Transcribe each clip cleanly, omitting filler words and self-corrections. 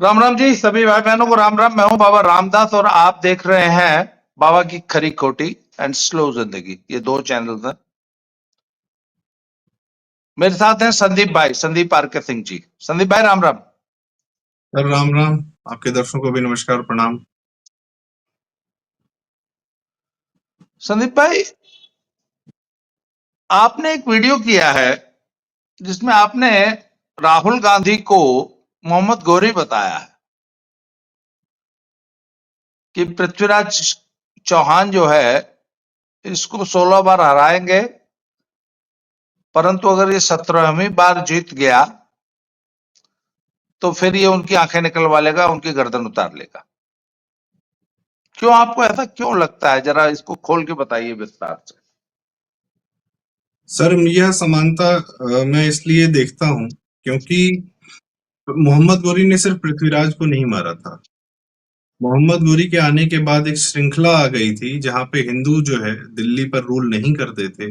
राम राम जी, सभी भाई बहनों को राम राम। मैं हूं बाबा रामदास और आप देख रहे हैं बाबा की खरी खोटी एंड स्लो जिंदगी। ये दो चैनल हैं। मेरे साथ हैं संदीप आर के सिंह जी। संदीप भाई राम राम। सर राम राम। आपके दर्शकों को भी नमस्कार प्रणाम। संदीप भाई, आपने एक वीडियो किया है जिसमें आपने राहुल गांधी को मोहम्मद गौरी बताया है कि पृथ्वीराज चौहान जो है इसको 16 बार हराएंगे, परंतु अगर ये 17वीं बार जीत गया तो फिर ये उनकी आंखें निकलवा लेगा, उनकी गर्दन उतार लेगा। क्यों, आपको ऐसा क्यों लगता है? जरा इसको खोल के बताइए विस्तार से। सर यह समानता मैं इसलिए देखता हूं क्योंकि मोहम्मद गौरी ने सिर्फ पृथ्वीराज को नहीं मारा था। मोहम्मद गौरी के आने के बाद एक श्रृंखला आ गई थी जहां पे हिंदू जो है दिल्ली पर रूल नहीं करते थे,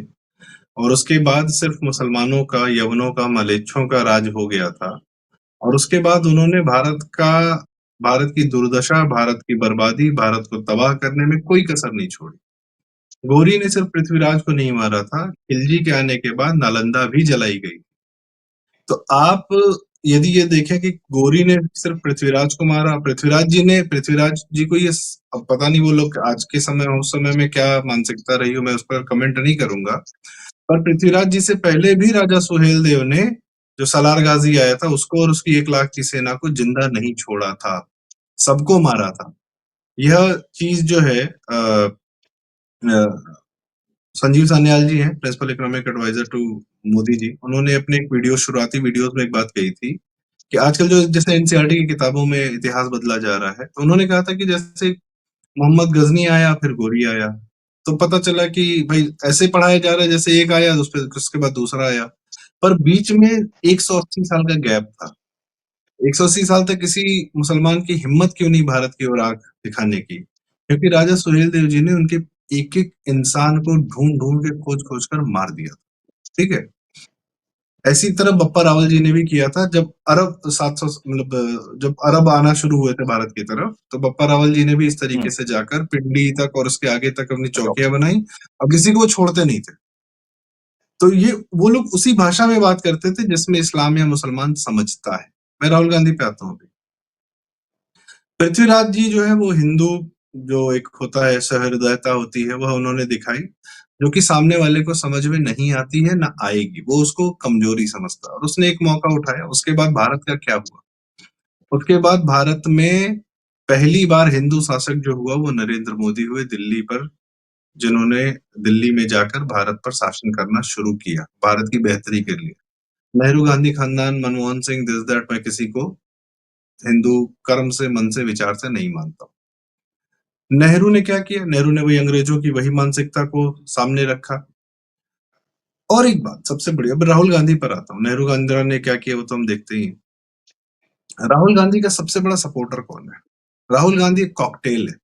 और उसके बाद सिर्फ मुसलमानों का, यवनों का, मलेच्छों का राज हो गया था। और उसके बाद उन्होंने भारत की दुर्दशा, भारत की बर्बादी, भारत को तबाह करने में कोई कसर नहीं छोड़ी। गौरी ने सिर्फ पृथ्वीराज को नहीं मारा था, खिलजी के आने के बाद नालंदा भी जलाई गई। तो आप यदि ये देखें कि गौरी ने सिर्फ पृथ्वीराज को मारा, पृथ्वीराज जी को ये अब पता नहीं वो लोग आज के समय उस समय में क्या मानसिकता रही हो, मैं उस पर कमेंट नहीं करूंगा। पर पृथ्वीराज जी से पहले भी राजा सुहेल देव ने, जो सलार गाजी आया था, उसको और उसकी 1 लाख की सेना को जिंदा नहीं छोड़ा था, सबको मारा था। यह चीज जो है संजीव सान्याल जी हैं, principal economic adviser to Modi ji. उन्होंने अपने एक शुरुआती वीडियोस में एक बात कही थी कि आजकल जो जैसे एनसीईआरटी की किताबों में इतिहास बदला जा रहा है, तो उन्होंने कहा था कि जैसे मोहम्मद गजनी आया फिर गोरी आया, तो पता चला कि भाई ऐसे पढ़ाया जा रहा है जैसे एक आया उस पर उसके बाद दूसरा आया, पर बीच में 180 साल का गैप था। 180 साल तक किसी मुसलमान की हिम्मत क्यों नहीं भारत की ओर आंख दिखाने की? क्योंकि राजा सुहेल देव जी ने उनके एक एक इंसान को ढूंढ ढूंढ के खोज खोज कर मार दिया। ठीक है। ऐसी तरह बप्पा रावल जी ने भी किया था जब अरब 700 मतलब जब अरब आना शुरू हुए थे भारत की तरफ, तो बप्पा रावल जी ने भी इस तरीके से जाकर पिंडी तक और उसके आगे तक अपनी चौकियां बनाई और किसी को वो छोड़ते नहीं थे। तो ये वो लोग उसी भाषा में बात करते थे जिसमें इस्लाम या मुसलमान समझता है। मैं राहुल गांधी पे आता हूँ अभी। पृथ्वीराज जी जो है वो हिंदू, जो एक होता है सहृदयता होती है, वह उन्होंने दिखाई, जो कि सामने वाले को समझ में नहीं आती है ना आएगी। वो उसको कमजोरी समझता है और उसने एक मौका उठाया। उसके बाद भारत का क्या हुआ? उसके बाद भारत में पहली बार हिंदू शासक जो हुआ वो नरेंद्र मोदी हुए दिल्ली पर, जिन्होंने दिल्ली में जाकर भारत पर शासन करना शुरू किया भारत की बेहतरी के लिए। नेहरू गांधी खानदान, मनमोहन सिंह, दिस दैट, मैं किसी को हिंदू कर्म से, मन से, विचार से नहीं मानता। नेहरू ने क्या किया? नेहरू ने वही अंग्रेजों की वही मानसिकता को सामने रखा। और एक बात सबसे बड़ी, अब राहुल गांधी पर आता हूँ। नेहरू गांधी ने क्या किया वो तो हम देखते ही हैं। राहुल गांधी का सबसे बड़ा सपोर्टर कौन है? राहुल गांधी एक कॉकटेल है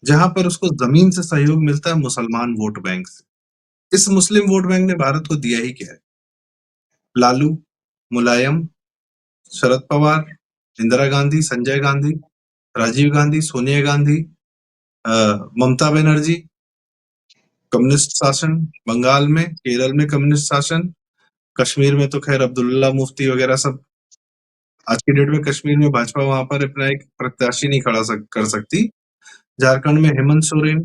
जहां पर उसको जमीन से सहयोग मिलता है, मुसलमान वोट बैंक से। इस मुस्लिम वोट बैंक ने भारत को दिया ही क्या है? लालू, मुलायम, शरद पवार, इंदिरा गांधी, संजय गांधी, राजीव गांधी, सोनिया गांधी, ममता बनर्जी, कम्युनिस्ट शासन बंगाल में, केरल में कम्युनिस्ट शासन, कश्मीर में तो खैर अब्दुल्ला मुफ्ती वगैरह सब। आज की डेट में कश्मीर में भाजपा वहां पर अपना एक प्रत्याशी नहीं कर सकती। झारखंड में हेमंत सोरेन,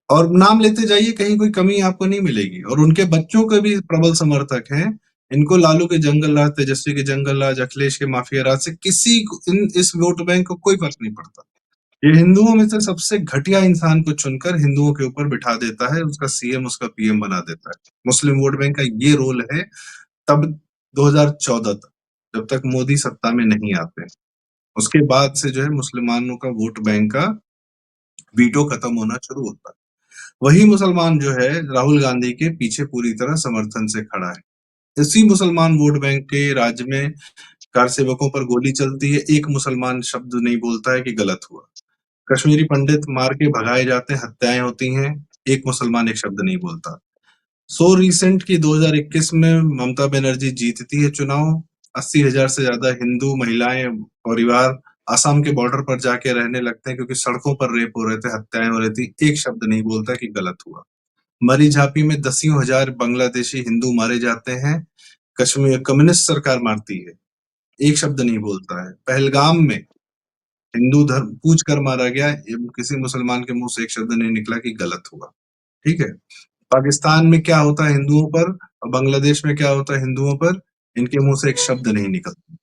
और नाम लेते जाइए, कहीं कोई कमी आपको नहीं मिलेगी। और उनके बच्चों के भी प्रबल समर्थक हैं। इनको लालू के जंगल राज, तेजस्वी के जंगल राज, अखिलेश के माफिया राज से किसी इस वोट बैंक को कोई फर्क नहीं पड़ता। ये हिंदुओं में से सबसे घटिया इंसान को चुनकर हिंदुओं के ऊपर बिठा देता है, उसका सीएम, उसका पीएम बना देता है। मुस्लिम वोट बैंक का ये रोल है तब 2014 तक, जब तक मोदी सत्ता में नहीं आते। उसके बाद से जो है मुसलमानों का वोट बैंक का वीटो खत्म होना शुरू होता है। वही मुसलमान जो है राहुल गांधी के पीछे पूरी तरह समर्थन से खड़ा है। इसी मुसलमान वोट बैंक के राज्य में कार सेवकों पर गोली चलती है, एक मुसलमान शब्द नहीं बोलता है कि गलत हुआ। कश्मीरी पंडित मार के भगाए जाते हैं, हत्याएं होती हैं, एक मुसलमान एक शब्द नहीं बोलता। सो रिसेंट की 2021 में ममता बनर्जी जीतती है चुनाव, 80,000 से ज्यादा हिंदू महिलाएं परिवार असम के बॉर्डर पर जाके रहने लगते हैं क्योंकि सड़कों पर रेप हो रहे थे, हत्याएं हो रही थी। एक शब्द नहीं बोलता कि गलत हुआ। मरी झापी में दसियों हजार बांग्लादेशी हिंदू मारे जाते हैं, कश्मीर कम्युनिस्ट सरकार मारती है, एक शब्द नहीं बोलता है। पहलगाम में हिंदू धर्म पूछ कर मारा गया, किसी मुसलमान के मुंह से एक शब्द नहीं निकला कि गलत हुआ। ठीक है। पाकिस्तान में क्या होता है हिंदुओं पर और बांग्लादेश में क्या होता है हिंदुओं पर, इनके मुंह से एक शब्द नहीं निकलता।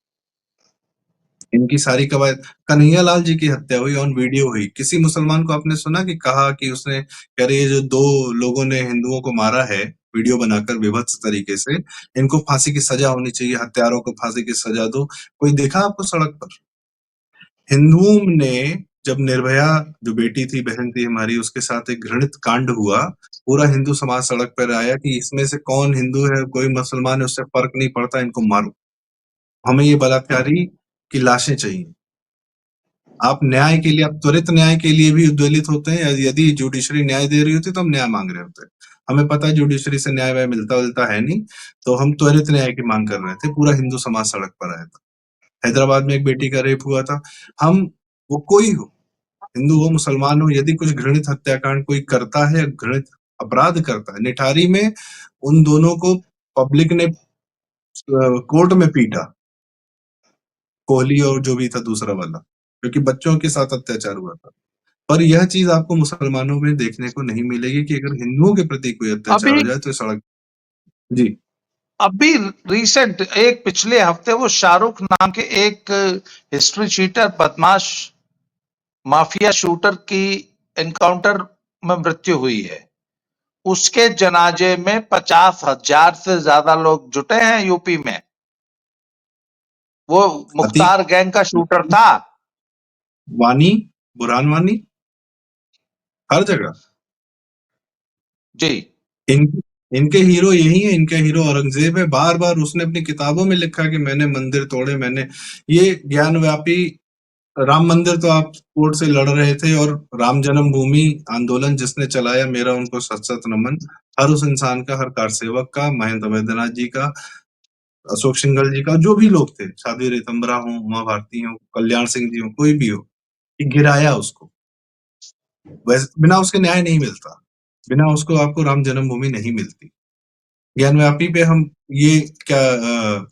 इनकी सारी कवायद, कन्हैया लाल जी की हत्या हुई, ऑन वीडियो हुई। किसी मुसलमान को आपने सुना कि कहा कि उसने कह रही है जो 2 लोगों ने हिंदुओं को मारा है वीडियो बनाकर विभत्स तरीके से, इनको फांसी की सजा होनी चाहिए, हत्यारों को फांसी की सजा दो। कोई देखा आपको सड़क पर? हिंदुओं ने जब निर्भया जो बेटी थी, बहन थी हमारी, उसके साथ एक घृणित कांड हुआ, पूरा हिंदू समाज सड़क पर आया कि इसमें से कौन हिंदू है, कोई मुसलमान है, उससे फर्क नहीं पड़ता, इनको मारो। हमें ये बलात्कारी की लाशें चाहिए। आप न्याय के लिए, आप त्वरित न्याय के लिए भी उद्वेलित होते हैं। यदि जुडिशरी न्याय दे रही होती तो हम न्याय मांग रहे होते। हमें पता है जुडिशरी से न्याय वाय मिलता है नहीं, तो हम त्वरित न्याय की मांग कर रहे थे। पूरा हिंदू समाज सड़क पर आया था। हैदराबाद में एक बेटी का रेप हुआ था। हम, वो कोई हो, हिंदू हो मुसलमान हो, यदि कुछ घृणित हत्याकांड कोई करता है, घृणित अपराध करता है, निठारी में उन दोनों को पब्लिक ने कोर्ट में पीटा, कोहली और जो भी था दूसरा वाला, क्योंकि बच्चों के साथ अत्याचार हुआ था। पर यह चीज आपको मुसलमानों में देखने को नहीं मिलेगी कि अगर हिंदुओं के प्रति कोई अत्याचार अभी हो जाए तो सड़क। जी। अभी रिसेंट एक पिछले हफ्ते वो शाहरुख नाम के एक हिस्ट्री चीटर बदमाश माफिया शूटर की एनकाउंटर में मृत्यु हुई है। उसके जनाजे में 50,000 से ज्यादा लोग जुटे हैं यूपी में। वो अतीक मुख्तार गैंग का शूटर था। वानी, बुरहान वानी, हर जगह जी। इन इनके हीरो यही है। इनके हीरो औरंगजेब है। बार बार उसने अपनी किताबों में लिखा कि मैंने मंदिर तोड़े, मैंने ये ज्ञानव्यापी। राम मंदिर तो आप कोर्ट से लड़ रहे थे, और राम जन्मभूमि आंदोलन जिसने चलाया, मेरा उनको सत सत नमन। हर उस इंसान का, हर कारसेवक का, महेंद्र वैद्यनाथ जी का, अशोक सिंघल जी का, जो भी लोग थे, साध्वी रीतंबरा हो, उमा भारती हो, कल्याण सिंह जी हो, कोई भी हो, कि गिराया उसको। वैसे बिना उसके न्याय नहीं मिलता, बिना उसको आपको राम जन्मभूमि नहीं मिलती। ज्ञानव्यापी पे हम ये क्या,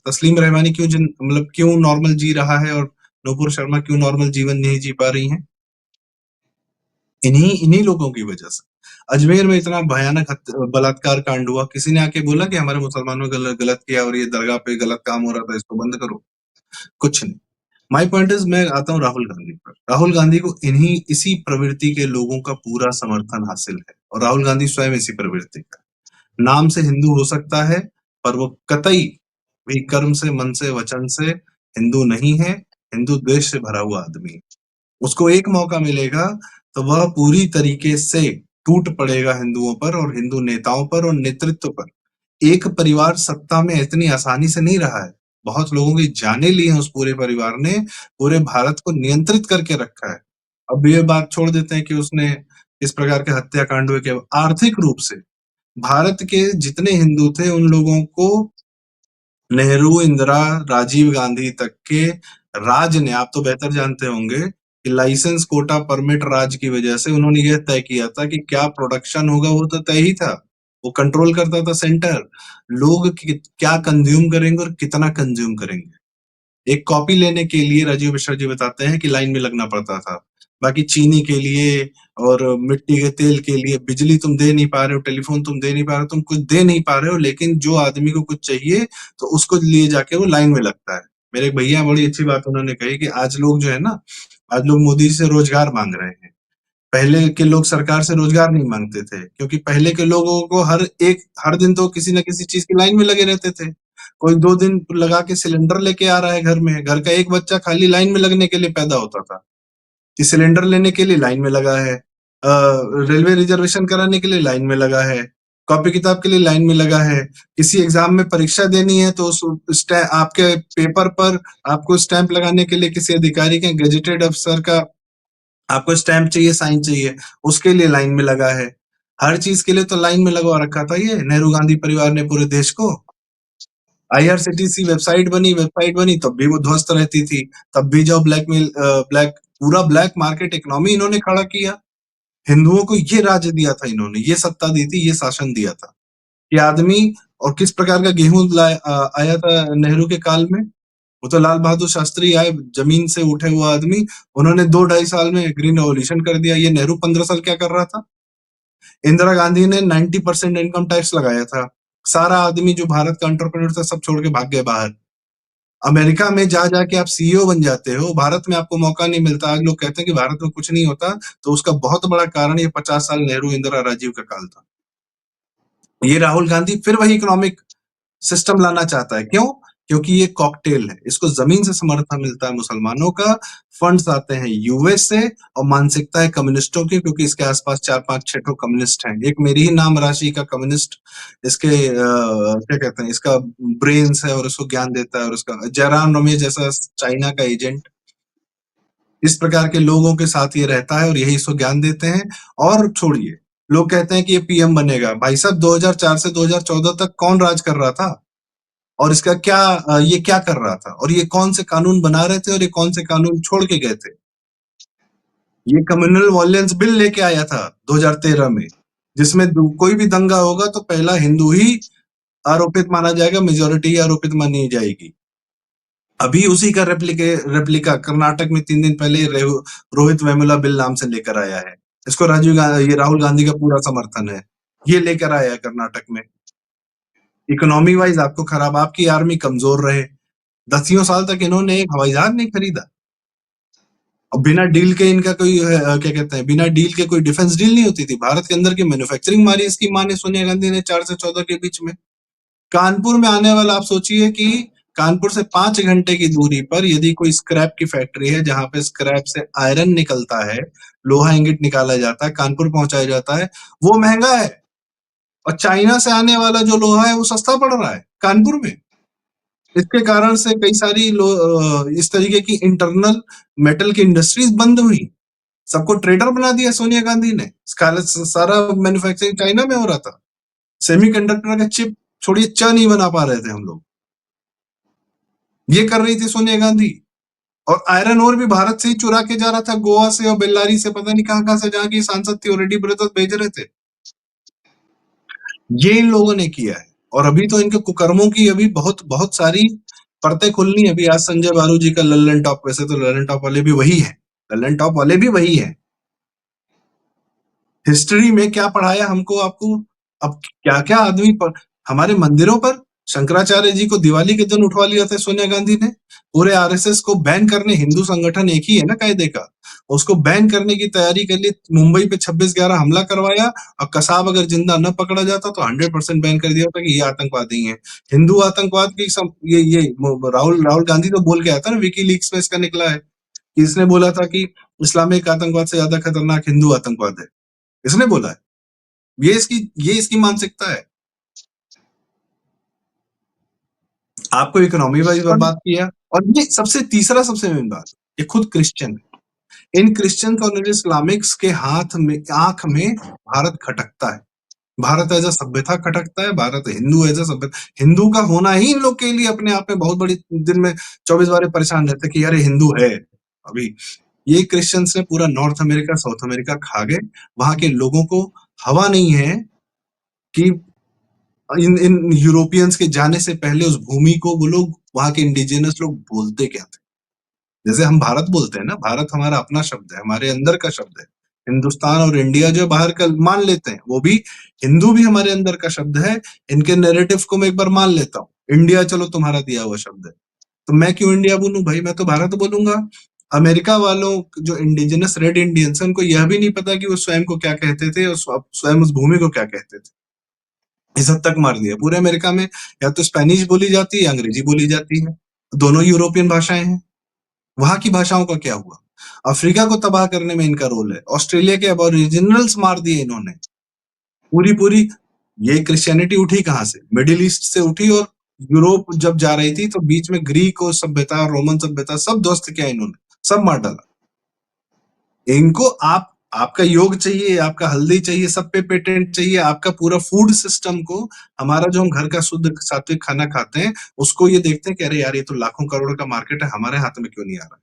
तस्लीम रहमानी क्यों मतलब क्यों नॉर्मल जी रहा है, और नूपुर शर्मा क्यों नॉर्मल जीवन नहीं जी पा रही हैं? इन्हीं इन्हीं लोगों की वजह से। अजमेर में इतना भयानक बलात्कार कांड हुआ, किसी ने आके बोला कि हमारे मुसलमानों ने गलत किया और ये दरगाह पे गलत काम हो रहा था, इसको बंद करो? कुछ नहीं। माय पॉइंट इज, मैं आता हूँ राहुल गांधी पर। राहुल गांधी को इन्हीं इसी प्रवृत्ति के लोगों का पूरा समर्थन हासिल है, और राहुल गांधी स्वयं इसी प्रवृत्ति का। नाम से हिंदू हो सकता है, पर वो कतई भी कर्म से, मन से, वचन से हिंदू नहीं है। हिंदू द्वेष से भरा हुआ आदमी है। उसको एक मौका मिलेगा तो वह पूरी तरीके से टूट पड़ेगा हिंदुओं पर और हिंदू नेताओं पर और नेतृत्व पर। एक परिवार सत्ता में इतनी आसानी से नहीं रहा है। बहुत लोगों की जानें ली हैं उस पूरे परिवार ने, पूरे भारत को नियंत्रित करके रखा है। अब ये बात छोड़ देते हैं कि उसने इस प्रकार के हत्याकांड हुए कि आर्थिक रूप से भारत के जितने हिंदू थे उन लोगों को नेहरू, इंदिरा, राजीव गांधी तक के राज ने, आप तो बेहतर जानते होंगे कि लाइसेंस, कोटा, परमिट राज की वजह से उन्होंने यह तय किया था कि क्या प्रोडक्शन होगा, वो तो तय ही था। वो कंट्रोल करता था सेंटर। लोग क्या कंज्यूम करेंगे और कितना कंज्यूम करेंगे। एक कॉपी लेने के लिए राजीव मिश्रा जी बताते हैं कि लाइन में लगना पड़ता था। बाकी चीनी के लिए और मिट्टी के तेल के लिए, बिजली तुम दे नहीं पा रहे हो, टेलीफोन तुम दे नहीं पा रहे हो, तुम कुछ दे नहीं पा रहे हो, लेकिन जो आदमी को कुछ चाहिए तो उसको लिए जाके वो लाइन में लगता है। मेरे एक भैया, बड़ी अच्छी बात उन्होंने कही कि आज लोग जो है ना, आज लोग मोदी जी से रोजगार मांग रहे हैं। पहले के लोग सरकार से रोजगार नहीं मांगते थे, क्योंकि पहले के लोगों को हर दिन तो किसी ना किसी चीज की लाइन में लगे रहते थे। कोई 2 दिन लगा के सिलेंडर लेके आ रहा है घर में, घर का एक बच्चा खाली लाइन में लगने के लिए पैदा होता था कि सिलेंडर लेने के लिए लाइन में लगा है, रेलवे रिजर्वेशन कराने के लिए लाइन में लगा है, कॉपी किताब के लिए लाइन में लगा है, किसी एग्जाम में परीक्षा देनी है तो आपके पेपर पर आपको स्टैंप लगाने के लिए किसी अधिकारी के, गेजेटेड अफसर का आपको स्टैंप चाहिए, साइन चाहिए, उसके लिए लाइन में लगा है। हर चीज के लिए तो लाइन में लगवा रखा था ये नेहरू गांधी परिवार ने पूरे देश को। आईआरसीटीसी वेबसाइट बनी तब भी वो ध्वस्त रहती थी, तब भी जब पूरा ब्लैक मार्केट इकोनॉमी इन्होंने खड़ा किया। हिंदुओं को ये राज्य दिया था इन्होंने, ये सत्ता दी थी, ये शासन दिया था कि आदमी। और किस प्रकार का गेहूं आया था नेहरू के काल में, वो तो लाल बहादुर शास्त्री आए, जमीन से उठे हुआ आदमी, उन्होंने 2-2.5 साल में ग्रीन रेवोल्यूशन कर दिया। ये नेहरू 15 साल क्या कर रहा था? इंदिरा गांधी ने 90% इनकम टैक्स लगाया था। सारा आदमी जो भारत का एंटरप्रेन्योर था सब छोड़ के भाग गए बाहर। अमेरिका में जा जाके आप सीईओ बन जाते हो, भारत में आपको मौका नहीं मिलता। आज लोग कहते हैं कि भारत में कुछ नहीं होता, तो उसका बहुत बड़ा कारण ये 50 साल नेहरू इंदिरा राजीव का काल था। ये राहुल गांधी फिर वही इकोनॉमिक सिस्टम लाना चाहता है। क्यों? क्योंकि ये कॉकटेल है, इसको जमीन से समर्थन मिलता है मुसलमानों का, फंड्स आते हैं यूएस से, और मानसिकता है कम्युनिस्टों की, क्योंकि इसके आसपास 4-5-6 ठो कम्युनिस्ट हैं। एक मेरी ही नाम राशि का कम्युनिस्ट इसके क्या कहते हैं, इसका ब्रेन्स है और उसको ज्ञान देता है, और उसका जयराम रमेश जैसा चाइना का एजेंट, इस प्रकार के लोगों के साथ ये रहता है और यही इसको ज्ञान देते हैं। और छोड़िए, लोग कहते हैं कि ये पीएम बनेगा। भाई साहब 2004 से 2014 तक कौन राज कर रहा था? और इसका क्या ये क्या कर रहा था? और ये कौन से कानून बना रहे थे और ये कौन से कानून छोड़ के गए थे? ये कम्युनल वायलेंस बिल लेके आया था 2013 में, जिसमें कोई भी दंगा होगा तो पहला हिंदू ही आरोपित माना जाएगा, मेजोरिटी ही आरोपित मानी जाएगी। अभी उसी का रेप्लिका कर्नाटक में 3 दिन पहले रोहित वेमुला बिल नाम से लेकर आया है। इसको ये राहुल गांधी का पूरा समर्थन है। ये लेकर आया है कर्नाटक में। इकोनॉमी वाइज आपको खराब, आपकी आर्मी कमजोर रहे। 10 साल तक इन्होंने एक हवाई जहाज नहीं खरीदा। और बिना डील के इनका कोई क्या कहते हैं, बिना डील के कोई डिफेंस डील नहीं होती थी। भारत के अंदर की मैन्युफैक्चरिंग मारी इसकी मां ने, सोनिया गांधी ने, 4 से 14 के बीच में। कानपुर में आने वाला, आप सोचिए कि कानपुर से 5 घंटे की दूरी पर यदि कोई स्क्रैप की फैक्ट्री है जहां पे स्क्रैप से आयरन निकलता है, लोहा इंगिट निकाला जाता है, कानपुर पहुंचाया जाता है, वो महंगा है। और चाइना से आने वाला जो लोहा है वो सस्ता पड़ रहा है कानपुर में। इसके कारण से कई सारी इस तरीके की इंटरनल मेटल की इंडस्ट्रीज बंद हुई। सबको ट्रेडर बना दिया सोनिया गांधी ने। सारा मैन्युफैक्चरिंग चाइना में हो रहा था। सेमीकंडक्टर का चिप छोड़िए, नहीं बना पा रहे थे हम लोग। ये कर रही थी सोनिया गांधी। और आयरन ओर भी भारत से ही चुरा के जा रहा था, गोवा से और बेल्लारी से, पता नहीं कहां से, जहां की सांसद थी, रेड्डी ब्रदर्स भेज रहे थे। ये इन लोगों ने किया है। और अभी तो इनके कुकर्मों की अभी बहुत बहुत सारी परतें खुलनी है। अभी आज संजय बारू जी का लल्लन टॉप, वैसे तो लल्लन टॉप वाले भी वही है, लल्लन टॉप वाले भी वही है। हिस्ट्री में क्या पढ़ाया हमको, आपको? अब क्या क्या आदमी पर हमारे मंदिरों पर शंकराचार्य जी को दिवाली के दिन उठवा लिया था सोनिया गांधी ने। पूरे आरएसएस को बैन करने, हिंदू संगठन एक ही है ना कायदे का, उसको बैन करने की तैयारी के लिए मुंबई पे 26/11 हमला करवाया। और कसाब अगर जिंदा न पकड़ा जाता तो 100% बैन कर दिया था कि ये आतंकवादी है। हिंदू आतंकवाद की ये राहुल राहुल गांधी तो बोल के आया था ना, विकीलीक्स में इसका निकला है कि इसने बोला था कि इस्लामिक आतंकवाद से ज्यादा खतरनाक हिंदू आतंकवाद है। इसने बोला है। ये इसकी मानसिकता है। आपको इकोनॉमी वाइज बर्बाद किया। और ये सबसे मेन बात, ये खुद क्रिश्चियन है। इन क्रिश्चियन और इस्लामिक्स के हाथ में, आंख में भारत खटकता है। भारत एज अ सभ्यता खटकता है। भारत हिंदू एज अ सभ्यता, हिंदू का होना ही इन लोग के लिए अपने आप में बहुत बड़ी, दिन में 24 बार परेशान रहते कि यार हिंदू है। अभी ये क्रिश्चियंस ने पूरा नॉर्थ अमेरिका, साउथ अमेरिका खा गए। वहां के लोगों को हवा नहीं है कि इन इन यूरोपियंस के जाने से पहले उस भूमि को वो लोग, वहां के इंडिजिनस लोग बोलते क्या थे। जैसे हम भारत बोलते हैं ना, भारत हमारा अपना शब्द है, हमारे अंदर का शब्द है। हिंदुस्तान और इंडिया जो बाहर का मान लेते हैं, वो भी हिंदू भी हमारे अंदर का शब्द है। इनके नैरेटिव को मैं एक बार मान लेता हूँ। इंडिया चलो तुम्हारा दिया हुआ शब्द है, तो मैं क्यों इंडिया बोलूं भाई, मैं तो भारत बोलूंगा। अमेरिका वालों जो इंडिजिनस रेड इंडियंस है, उनको यह भी नहीं पता कि वो स्वयं को क्या कहते थे और स्वयं उस भूमि को क्या कहते थे। इस हद तक मार दिया। पूरे अमेरिका में या तो स्पेनिश बोली जाती है या अंग्रेजी बोली जाती है, दोनों यूरोपियन भाषाएं हैं। वहां की भाषाओं का क्या हुआ? अफ्रीका को तबाह करने में इनका रोल है। ऑस्ट्रेलिया के अबोरिजिनल्स मार दिए इन्होंने पूरी पूरी। ये क्रिश्चियनिटी उठी कहां से? मिडिल ईस्ट से उठी। और यूरोप जब जा रही थी तो बीच में ग्रीक और सभ्यता, रोमन सभ्यता सब ध्वस्त किया इन्होंने, सब मार डाला। इनको आप आपका योग चाहिए, आपका हल्दी चाहिए, सब पे पेटेंट चाहिए, आपका पूरा फूड सिस्टम को, हमारा जो हम घर का शुद्ध सात्विक खाना खाते हैं, उसको ये देखते हैं कि अरे यार, ये तो लाखों करोड़ का मार्केट है, हमारे हाथ में क्यों नहीं आ रहा?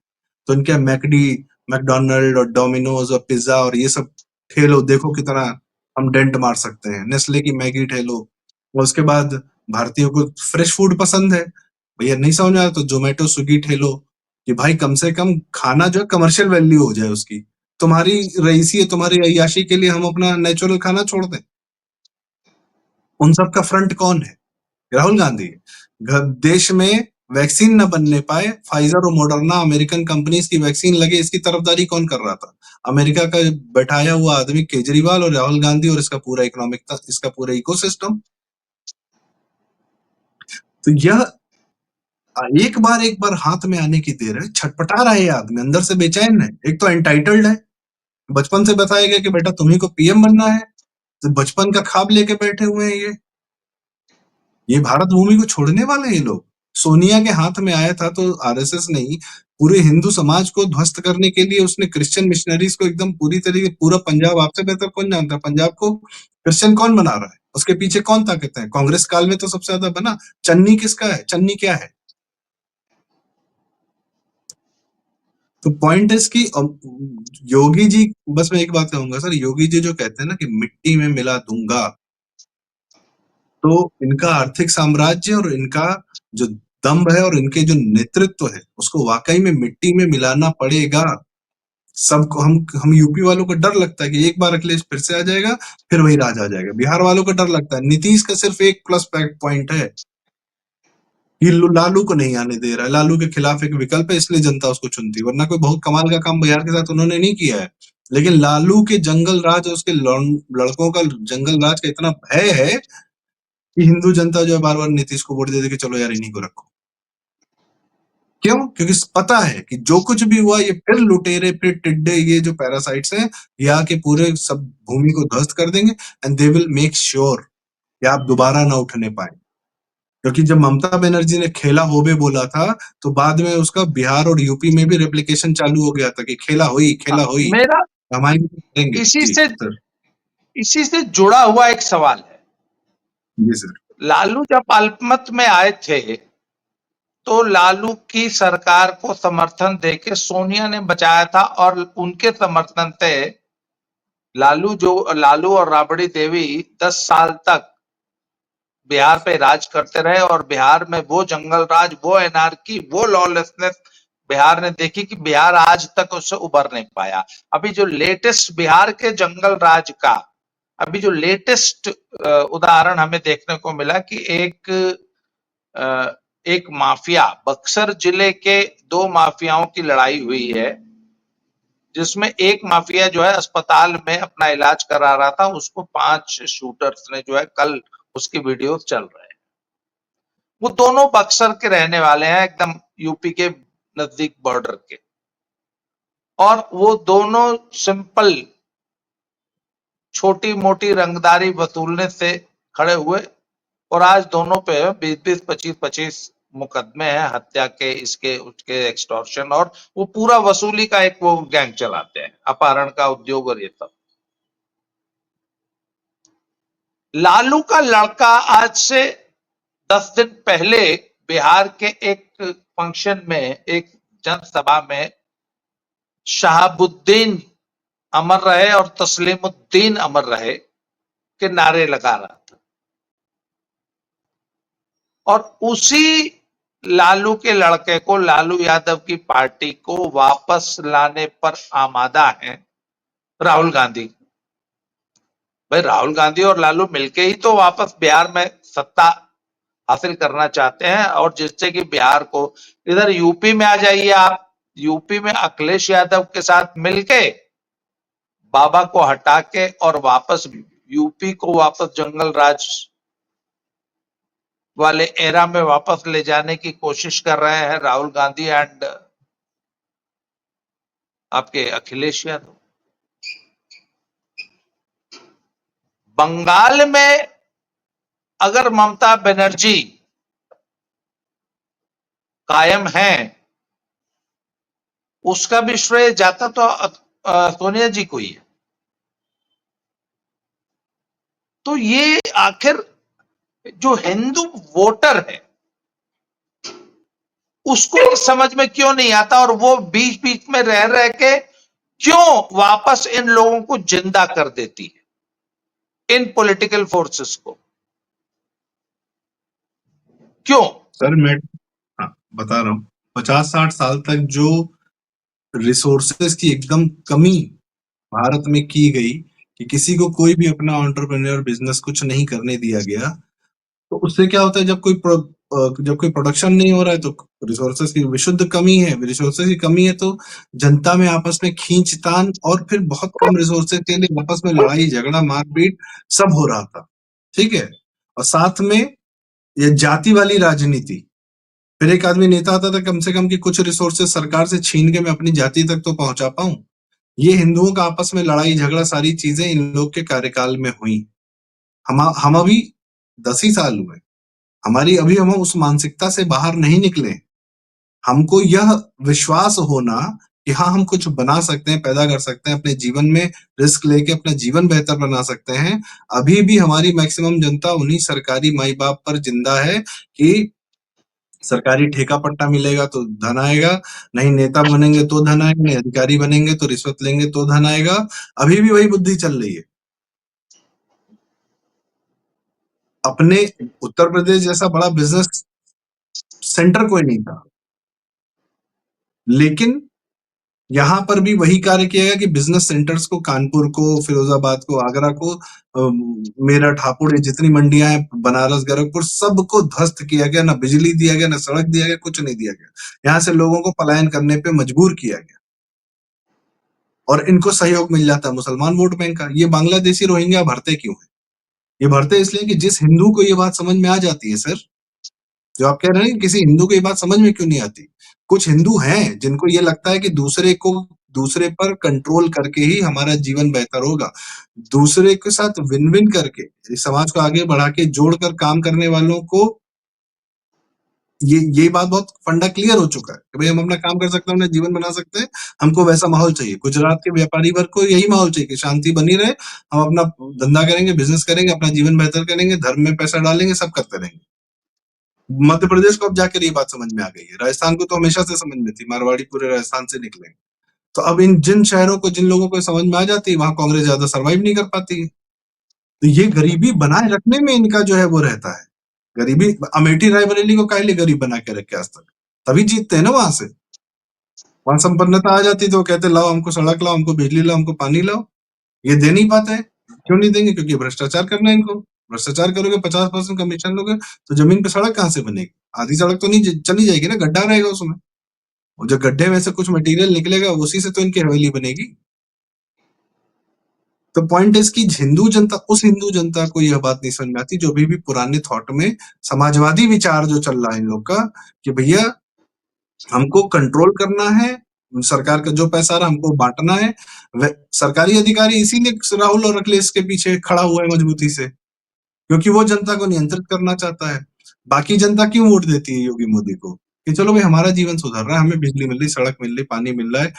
तो इनके मैकडी, मैकडोनल्ड और डोमिनोज और पिज्जा और ये सब ठेलो, देखो कितना हम डेंट मार सकते हैं। नेस्ले की मैगी ठेलो, और उसके बाद भारतीयों को फ्रेश फूड पसंद है, भैया नहीं समझ में आया तो जोमेटो स्विगी ठेलो, कि भाई कम से कम खाना जो है कमर्शियल वैल्यू हो जाए उसकी। तुम्हारी रईसी है, तुम्हारी अय्याशी के लिए हम अपना नेचुरल खाना छोड़ दें? उन सब का फ्रंट कौन है? राहुल गांधी है। देश में वैक्सीन न बनने पाए, फाइजर और मोडर्ना अमेरिकन कंपनीज की वैक्सीन लगे, इसकी तरफदारी कौन कर रहा था? अमेरिका का बैठाया हुआ आदमी केजरीवाल और राहुल गांधी और इसका पूरा इकोनॉमिक, इसका पूरा इकोसिस्टम। तो यह एक बार हाथ में आने की देर है, छटपटा रहा है ये आदमी, अंदर से बेचैन है। एक तो एंटाइटल्ड है, बचपन से बताया गया कि बेटा तुम्ही को पीएम बनना है, तो बचपन का ख्वाब लेके बैठे हुए हैं ये भारत भूमि को छोड़ने वाले हैं ये लोग। सोनिया के हाथ में आया था तो आरएसएस नहीं, पूरे हिंदू समाज को ध्वस्त करने के लिए उसने क्रिश्चियन मिशनरीज को एकदम पूरी तरीके, पूरा पंजाब आपसे बेहतर कौन जानता है पंजाब को क्रिश्चियन कौन बना रहा है, उसके पीछे कौन ताकत है? कांग्रेस काल में तो सबसे ज्यादा बना। चन्नी किसका है? चन्नी क्या है? तो पॉइंट इज कि योगी जी, बस मैं एक बात कहूंगा सर, योगी जी जो कहते हैं ना कि मिट्टी में मिला दूंगा, तो इनका आर्थिक साम्राज्य और इनका जो दम्भ है और इनके जो नेतृत्व है, उसको वाकई में मिट्टी में मिलाना पड़ेगा। सबको, हम यूपी वालों को डर लगता है कि एक बार अखिलेश फिर से आ जाएगा, फिर वही राज आ जाएगा। बिहार वालों को डर लगता है, नीतीश का सिर्फ एक प्लस पॉइंट है, ये लालू को नहीं आने दे रहा है, लालू के खिलाफ एक विकल्प है, इसलिए जनता उसको चुनती है, वरना कोई बहुत कमाल का काम बिहार के साथ उन्होंने नहीं किया है। लेकिन लालू के जंगल राज और उसके लड़कों का जंगल राज का इतना भय है कि हिंदू जनता जो है बार बार नीतीश को वोट दे दे कि चलो यार इन्हीं को रखो। क्यों? क्योंकि पता है कि जो कुछ भी हुआ, ये फिर लुटेरे, फिर टिड्डे, ये जो पैरासाइट्स हैं, ये आके पूरे सब भूमि को ध्वस्त कर देंगे, and they will make sure कि आप दोबारा ना उठने पाए। क्योंकि जब ममता बनर्जी ने खेला होबे बोला था, तो बाद में उसका बिहार और यूपी में भी रेप्लिकेशन चालू हो गया था कि खेला होई, हाँ, खेला होई, मेरा हमारे भी करेंगे। इसी जी से सर। इसी से जुड़ा हुआ एक सवाल है। जी सर। लालू जब अल्पमत में आए थे तो लालू की सरकार को समर्थन देके सोनिया ने बचाया था, और उनके समर्थन से लालू और राबड़ी देवी 10 साल तक बिहार पे राज करते रहे, और बिहार में वो जंगल राज, वो एनार्की, वो लॉलेसनेस बिहार ने देखी कि बिहार आज तक उससे उबर नहीं पाया। अभी जो लेटेस्ट बिहार के जंगल राज का अभी जो लेटेस्ट उदाहरण हमें देखने को मिला कि एक माफिया, बक्सर जिले के 2 माफियाओं की लड़ाई हुई है, जिसमें एक माफिया जो है अस्पताल में अपना इलाज करा रहा था, उसको 5 शूटर्स ने जो है, कल उसकी वीडियो चल रहे हैं। वो दोनों बक्सर के रहने वाले हैं, एकदम यूपी के नजदीक बॉर्डर के, और वो दोनों सिंपल छोटी मोटी रंगदारी वसूलने से खड़े हुए, और आज दोनों पे 20-20, 25-25 मुकदमे हैं, हत्या के, इसके उसके, एक्सटॉर्शन, और वो पूरा वसूली का एक वो गैंग चलाते हैं, अपहरण का उद्योग और ये सब। लालू का लड़का आज से 10 दिन पहले बिहार के एक फंक्शन में, एक जनसभा में, शहाबुद्दीन अमर रहे और तस्लीमुद्दीन अमर रहे के नारे लगा रहा था, और उसी लालू के लड़के को, लालू यादव की पार्टी को वापस लाने पर आमादा है राहुल गांधी। भाई राहुल गांधी और लालू मिलके ही तो वापस बिहार में सत्ता हासिल करना चाहते हैं, और जिससे कि बिहार को, इधर यूपी में आ जाइए आप, यूपी में अखिलेश यादव के साथ मिलके बाबा को हटा के और वापस यूपी को वापस जंगल राज वाले एरा में वापस ले जाने की कोशिश कर रहे हैं राहुल गांधी एंड आपके अखिलेश यादव। बंगाल में अगर ममता बनर्जी कायम है, उसका भी श्रेय जाता तो सोनिया जी को ही है। तो ये आखिर जो हिंदू वोटर है उसको समझ में क्यों नहीं आता, और वो बीच बीच में रह रह के क्यों वापस इन लोगों को जिंदा कर देती है, इन पॉलिटिकल फोर्सेस को क्यों? सर मैं बता रहा हूँ, 50-60 साल तक जो रिसोर्सेस की एकदम कमी भारत में की गई कि किसी को कोई भी अपना एंटरप्रेन्योर बिजनेस कुछ नहीं करने दिया गया, तो उससे क्या होता है, जब कोई प्रोडक्शन नहीं हो रहा है तो रिसोर्सेस की विशुद्ध कमी है, रिसोर्सेस की कमी है तो जनता में आपस में खींचतान, और फिर बहुत कम रिसोर्सेस के लिए आपस में लड़ाई झगड़ा मारपीट सब हो रहा था। ठीक है, और साथ में ये जाति वाली राजनीति, फिर एक आदमी नेता आता था कम से कम कि कुछ रिसोर्सेस सरकार से छीन के मैं अपनी जाति तक तो पहुंचा पाऊं। ये हिंदुओं का आपस में लड़ाई झगड़ा सारी चीजें इन लोग के कार्यकाल में हुई। हम अभी 10 ही साल हुए, हमारी अभी हम उस मानसिकता से बाहर नहीं निकले। हमको यह विश्वास होना कि हाँ हम कुछ बना सकते हैं, पैदा कर सकते हैं, अपने जीवन में रिस्क लेके अपना जीवन बेहतर बना सकते हैं। अभी भी हमारी मैक्सिमम जनता उन्हीं सरकारी माई बाप पर जिंदा है कि सरकारी ठेका पट्टा मिलेगा तो धन आएगा, नहीं नेता बनेंगे तो धन आएगा, नहीं अधिकारी बनेंगे तो रिश्वत लेंगे तो धन आएगा। अभी भी वही बुद्धि चल रही है। अपने उत्तर प्रदेश जैसा बड़ा बिजनेस सेंटर कोई नहीं था, लेकिन यहाँ पर भी वही कार्य किया गया कि बिजनेस सेंटर्स को, कानपुर को, फिरोजाबाद को, आगरा को, मेरठ, हापुड़, ये जितनी मंडियां हैं, बनारस, गोरखपुर, सबको ध्वस्त किया गया। ना बिजली दिया गया, ना सड़क दिया गया, कुछ नहीं दिया गया। यहाँ से लोगों को पलायन करने पे मजबूर किया गया, और इनको सहयोग मिल जाता है मुसलमान वोट बैंक का। ये बांग्लादेशी रोहिंग्या भरते क्यों है? ये भरते इसलिए कि जिस हिंदू को ये बात समझ में आ जाती है सर, जो आप कह रहे हैं, किसी हिंदू को ये बात समझ में क्यों नहीं आती? कुछ हिंदू हैं जिनको ये लगता है कि दूसरे पर कंट्रोल करके ही हमारा जीवन बेहतर होगा। दूसरे के साथ विन विन करके इस समाज को आगे बढ़ा के जोड़कर काम करने वालों को ये बात बहुत फंडा क्लियर हो चुका है कि भाई हम अपना काम कर सकते हैं, अपना जीवन बना सकते हैं, हमको वैसा माहौल चाहिए। गुजरात के व्यापारी वर्ग को यही माहौल चाहिए कि शांति बनी रहे, हम अपना धंधा करेंगे, बिजनेस करेंगे, अपना जीवन बेहतर करेंगे, धर्म में पैसा डालेंगे, सब करते रहेंगे। मध्य प्रदेश को अब जाकर ये बात समझ में आ गई है। राजस्थान को तो हमेशा से समझ में थी, मारवाड़ी पूरे राजस्थान से निकले। तो अब इन जिन शहरों को, जिन लोगों को समझ में आ जाती है, वहां कांग्रेस ज्यादा सर्वाइव नहीं कर पाती है। तो ये गरीबी बनाए रखने में इनका जो है वो रहता है। गरीबी, अमेठी रायबरेली को काहे लिए गरीब बना के रखे आज तक? तभी जीतते हैं ना वहां से। वहां संपन्नता आ जाती तो वो कहते लाओ हमको सड़क लाओ, हमको बिजली लाओ, हमको पानी लाओ। ये दे नहीं पाते हैं। क्यों नहीं देंगे? क्योंकि भ्रष्टाचार करना है इनको। भ्रष्टाचार करोगे, 50% कमीशन लोगे, तो जमीन पे सड़क कहाँ से बनेगी? आधी सड़क तो नहीं चली जाएगी ना, गड्ढा रहेगा उसमें। और जो गड्ढे में से कुछ मटेरियल निकलेगा उसी से तो इनकी हवेली बनेगी। तो पॉइंट इज कि हिंदू जनता को यह बात नहीं समझ में आती, जो अभी भी पुराने थॉट में समाजवादी विचार जो चल रहा है इन लोग का, कि भैया हमको कंट्रोल करना है, सरकार का जो पैसा आ रहा है हमको बांटना है। सरकारी अधिकारी इसीलिए राहुल और अखिलेश के पीछे खड़ा हुआ है मजबूती से, क्योंकि वो जनता को नियंत्रित करना चाहता है। बाकी जनता क्यों वोट देती है योगी मोदी को? कि चलो भाई हमारा जीवन सुधर रहा है, हमें बिजली मिल रही, सड़क मिल रही, पानी मिल रहा है,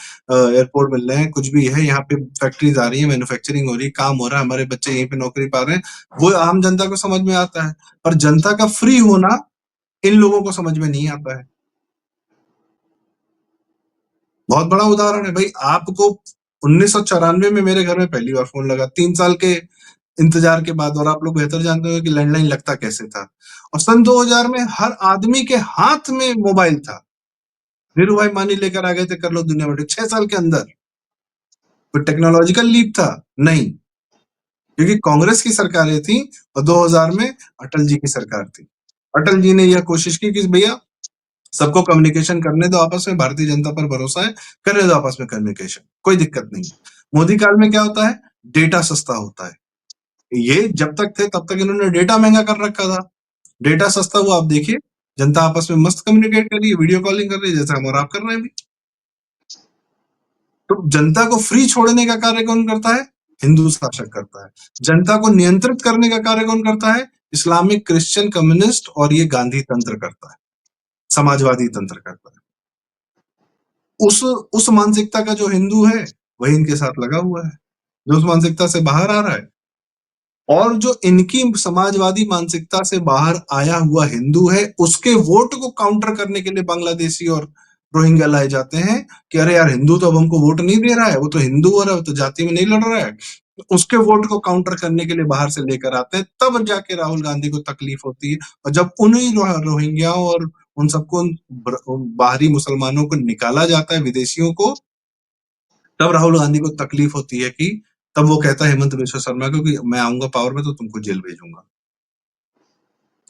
एयरपोर्ट मिल रहे हैं, कुछ भी है, यहाँ पे फैक्ट्रीज आ रही है, मैन्युफैक्चरिंग हो रही है, काम हो रहा है, हमारे बच्चे यहीं पे नौकरी पा रहे हैं। वो आम जनता को समझ में आता है, पर जनता का फ्री होना इन लोगों को समझ में नहीं आता है। बहुत बड़ा उदाहरण है भाई, आपको 1994 में मेरे घर में पहली बार फोन लगा, 3 साल के इंतजार के बाद, और आप लोग बेहतर जानते हो कि लैंडलाइन लगता कैसे था। और सन 2000 में हर आदमी के हाथ में मोबाइल था। वीरू भाई मानी लेकर आ गए थे, कर लो दुनिया में 6 साल के अंदर। कोई टेक्नोलॉजिकल लीप था? नहीं, क्योंकि कांग्रेस की सरकारें थी और 2000 में अटल जी की सरकार थी। अटल जी ने यह कोशिश की कि भैया सबको कम्युनिकेशन करने दो आपस में, भारतीय जनता पर भरोसा है, करने दो आपस में कम्युनिकेशन, कोई दिक्कत नहीं। मोदी काल में क्या होता है? डेटा सस्ता होता है। ये जब तक थे तब तक इन्होंने डेटा महंगा कर रखा था। डेटा सस्ता हुआ, आप देखिए जनता आपस में मस्त कम्युनिकेट कर रही है, वीडियो कॉलिंग कर रही है, जैसे हम और आप कर रहे हैं अभी। तो जनता को फ्री छोड़ने का कार्य कौन करता है? हिंदू शासक करता है। जनता को नियंत्रित करने का कार्य कौन करता है? इस्लामिक, क्रिश्चियन, कम्युनिस्ट और ये गांधी तंत्र करता है, समाजवादी तंत्र करता है। उस मानसिकता का जो हिंदू है वही इनके साथ लगा हुआ है। जो उस मानसिकता से बाहर आ रहा है और जो इनकी समाजवादी मानसिकता से बाहर आया हुआ हिंदू है, उसके वोट को काउंटर करने के लिए बांग्लादेशी और रोहिंग्या लाए जाते हैं कि अरे यार, हिंदू तो अब हमको वोट नहीं दे रहा है, वो तो हिंदू हो रहा है, वो तो जाति में नहीं लड़ रहा है। तो उसके वोट को काउंटर करने के लिए बाहर से लेकर आते हैं, तब जाके राहुल गांधी को तकलीफ होती है। और जब उन्हीं रोहिंग्याओं और उन सबको बाहरी मुसलमानों को निकाला जाता है, विदेशियों को, तब राहुल गांधी को तकलीफ होती है कि तब वो कहता है हेमंत बिश्व शर्मा को कि मैं आऊंगा पावर में तो तुमको जेल भेजूंगा।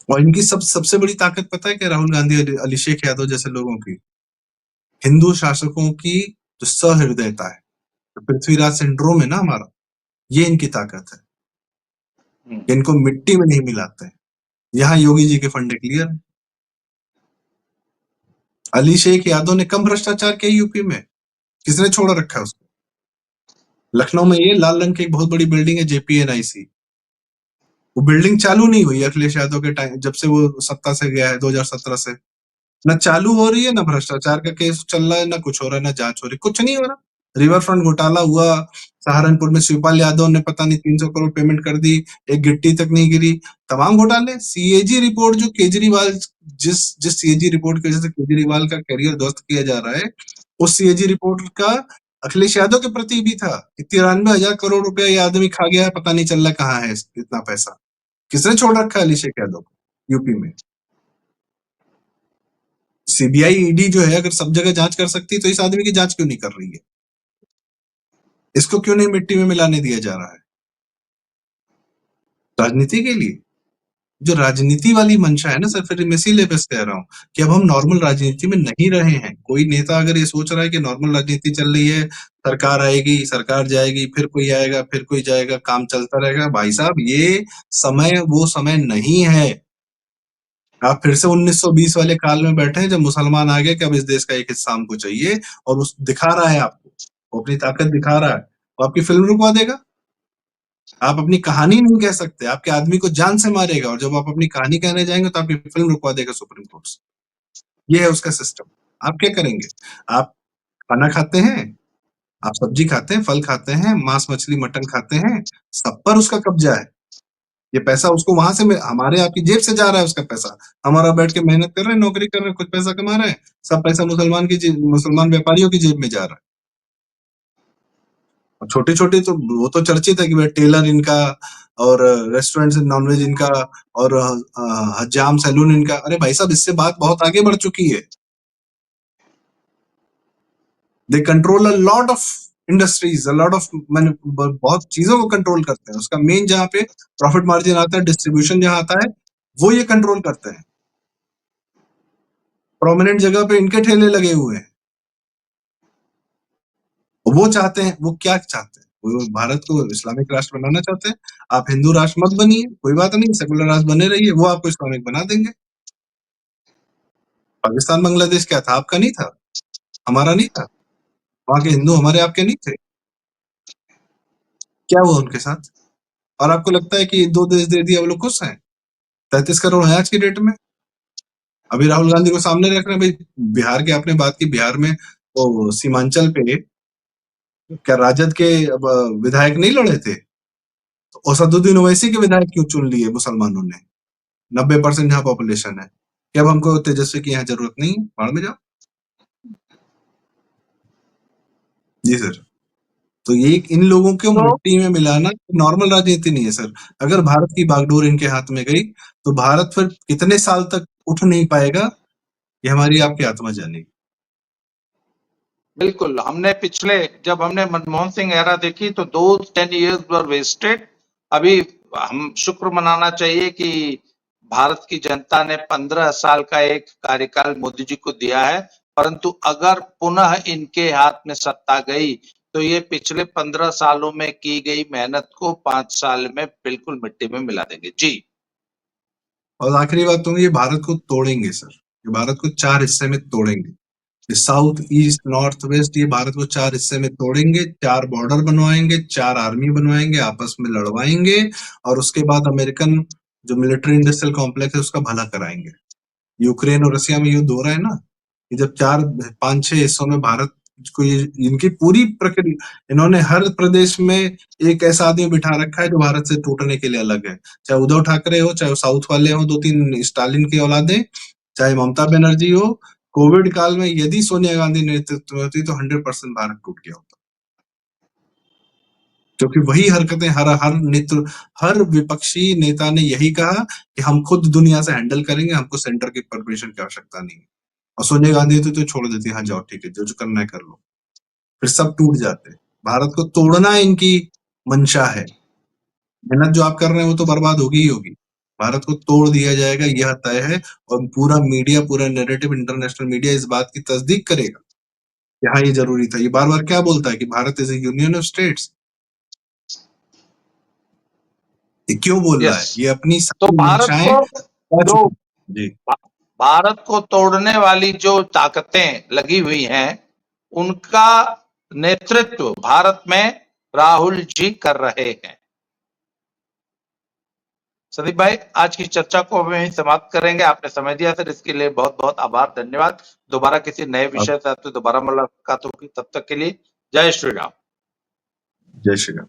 और इनकी सबसे बड़ी ताकत पता है क्या राहुल गांधी और अभिषेक यादव जैसे लोगों की? हिंदू शासकों की जो सहृदयता है, तो पृथ्वीराज सिंड्रोम है ना हमारा, ये इनकी ताकत है। इनको मिट्टी में नहीं मिलाते। यहाँ योगी जी के फंडे क्लियर है। अली शेख यादव ने कम भ्रष्टाचार किया यूपी में, किसने छोड़ रखा है उसको? लखनऊ में ये लाल रंग की एक बहुत बड़ी बिल्डिंग है, जेपीएनआईसी, वो बिल्डिंग चालू नहीं हुई अखिलेश यादव के टाइम, जब से वो सत्ता से गया है 2017 से। ना चालू हो रही है, ना भ्रष्टाचार का केस चल रहा है, ना कुछ हो रहा है, ना जांच हो रही, कुछ नहीं हो रहा। रिवर फ्रंट घोटाला हुआ, सहारनपुर में शिवपाल यादव ने पता नहीं 300 करोड़ पेमेंट कर दी, एक गिट्टी तक नहीं गिरी। तमाम घोटाले। सीएजी रिपोर्ट जो केजरीवाल, जिस जिस सीएजी रिपोर्ट की वजह से केजरीवाल का करियर ध्वस्त किया जा रहा है, उस सीएजी रिपोर्ट का अखिलेश यादव के प्रति भी था कि 93,000 करोड़ रुपया ये आदमी खा गया है, पता नहीं चल रहा कहाँ है इतना पैसा। किसने छोड़ रखा है अभिषेक यादव को यूपी में? सीबीआई ईडी जो है, अगर सब जगह जांच कर सकती है तो इस आदमी की जांच क्यों नहीं कर रही है? इसको क्यों नहीं मिट्टी में मिलाने दिया जा रहा है? राजनीति के लिए। जो राजनीति वाली मंशा है ना सर, फिर मैं इसीलिए बस कह रहा हूँ कि अब हम नॉर्मल राजनीति में नहीं रहे हैं। कोई नेता अगर ये सोच रहा है कि नॉर्मल राजनीति चल रही है, सरकार आएगी, सरकार जाएगी, फिर कोई आएगा, फिर कोई जाएगा, काम चलता रहेगा, भाई साहब ये समय वो समय नहीं है। आप फिर से 1920 वाले काल में बैठे हैं, जब मुसलमान आ गए कि अब इस देश का एक हिस्सा हमको चाहिए, और उस दिखा रहा है आपको, वो अपनी ताकत दिखा रहा है, वो आपकी फिल्म रुकवा देगा। आप अपनी कहानी नहीं कह सकते, आपके आदमी को जान से मारेगा, और जब आप अपनी कहानी कहने जाएंगे तो आपकी फिल्म रुकवा देगा सुप्रीम कोर्ट से। ये है उसका सिस्टम। आप क्या करेंगे? आप खाना खाते हैं, आप सब्जी खाते हैं, फल खाते हैं, मांस मछली मटन खाते हैं, सब पर उसका कब्जा है। ये पैसा उसको वहां से हमारे आपकी जेब से जा रहा है उसका पैसा। हमारा बैठ के मेहनत कर रहे हैं, नौकरी कर रहे हैं, कुछ पैसा कमा रहे हैं, सब पैसा मुसलमान व्यापारियों की जेब में जा रहा है। और छोटे-छोटे तो वो तो चर्चित है कि भाई टेलर इनका, और रेस्टोरेंट से नॉनवेज इनका, और हज्जाम सैलून इनका। अरे भाई साहब, इससे बात बहुत आगे बढ़ चुकी है। They control a lot of industries, a lot of, मैंने बहुत चीजों को कंट्रोल करते हैं। उसका मेन जहाँ पे प्रॉफिट मार्जिन आता है, डिस्ट्रीब्यूशन जहाँ आता है, वो ये कंट्रोल करते हैं। प्रोमिनेंट जगह पे इनके ठेले लगे हुए हैं। वो चाहते हैं, वो क्या चाहते हैं? वो भारत को इस्लामिक राष्ट्र बनाना चाहते हैं। आप हिंदू राष्ट्र मत बनिए, कोई बात नहीं, सेकुलर राष्ट्र बने रहिए, वो आपको इस्लामिक बना देंगे। पाकिस्तान बांग्लादेश क्या था? आपका नहीं था, हमारा नहीं था। वहां के हिंदू हमारे आपके नहीं थे। क्या हुआ उनके साथ? और आपको लगता है कि 2 देश दे दिया, वो लोग खुश हैं? 33 करोड़ है आज की डेट में। अभी राहुल गांधी को सामने रख रहे हैं भाई। बिहार की आपने बात की, बिहार में वो सीमांचल पे क्या राजद के विधायक नहीं लड़े थे? तो असदुद्दीन ओवैसी के विधायक क्यों चुन लिए मुसलमानों ने? 90% जहाँ पॉपुलेशन है, कि अब हमको तेजस्वी की यहाँ जरूरत नहीं है, बाढ़ में जाओ। जी सर। तो ये इन लोगों को तो मिट्टी में मिलाना नॉर्मल राजनीति नहीं है सर। अगर भारत की बागडोर इनके हाथ में गई, तो भारत फिर कितने साल तक उठ नहीं पाएगा, ये हमारी आपकी आत्मा जानेगी। बिल्कुल, हमने पिछले जब हमने मनमोहन सिंह एरा देखी तो दो 10 इयर्स वर वेस्टेड। अभी हम शुक्र मनाना चाहिए कि भारत की जनता ने 15 साल का एक कार्यकाल मोदी जी को दिया है, परंतु अगर पुनः इनके हाथ में सत्ता गई तो ये पिछले 15 सालों में की गई मेहनत को 5 साल में बिल्कुल मिट्टी में मिला देंगे। जी। और आखिरी बात तो ये भारत को तोड़ेंगे सर, ये भारत को 4 हिस्से में तोड़ेंगे। ये साउथ ईस्ट नॉर्थ वेस्ट, ये भारत को 4 हिस्से में तोड़ेंगे, 4 बॉर्डर बनवाएंगे, 4 आर्मी बनवाएंगे, आपस में लड़वाएंगे, और उसके बाद अमेरिकन जो मिलिट्री इंडस्ट्रियल कॉम्प्लेक्स है उसका भला कराएंगे। यूक्रेन और रशिया में युद्ध हो रहा है ना, कि जब 4 5 6 हिस्सों में भारत कोई इनकी पूरी प्रक्रिया, इन्होंने हर प्रदेश में एक ऐसा आदमी बिठा रखा है जो भारत से टूटने के लिए अलग है, चाहे उद्धव ठाकरे हो, चाहे साउथ वाले हो, 2-3 स्टालिन की औलादें, चाहे ममता बनर्जी हो। कोविड काल में यदि सोनिया गांधी नेतृत्व में होती तो 100% भारत टूट गया होता, क्योंकि वही हरकतें हर विपक्षी नेता ने यही कहा कि हम खुद दुनिया से हैंडल करेंगे, हमको सेंटर की परमिशन की आवश्यकता नहीं है। और सोनिया गांधी तो छोड़ देती, हाँ जाओ ठीक है, जो जो करना है कर लो, फिर सब टूट जाते। भारत को तोड़ना इनकी मंशा है, मेहनत जो आप कर रहे हैं वो तो बर्बाद होगी ही होगी, भारत को तोड़ दिया जाएगा, यह तय है। और पूरा मीडिया, पूरा नैरेटिव, इंटरनेशनल मीडिया इस बात की तस्दीक करेगा कि हाँ ये जरूरी था। ये बार बार क्या बोलता है कि Bharat is A union of states, ये क्यों बोल रहा यस। है? ये अपनी तो सारी भारत मंशाएं को पा जो चुका है। जी, भारत को तोड़ने वाली जो ताकतें लगी हुई हैं, उनका नेतृत्व भारत में राहुल जी कर रहे हैं। संदीप भाई, आज की चर्चा को हम यहीं समाप्त करेंगे। आपने समय दिया सर, इसके लिए बहुत बहुत आभार, धन्यवाद। दोबारा किसी नए अब विषय से आपसे दोबारा मुलाकात होगी, तब तक के लिए जय श्री राम। जय श्री राम।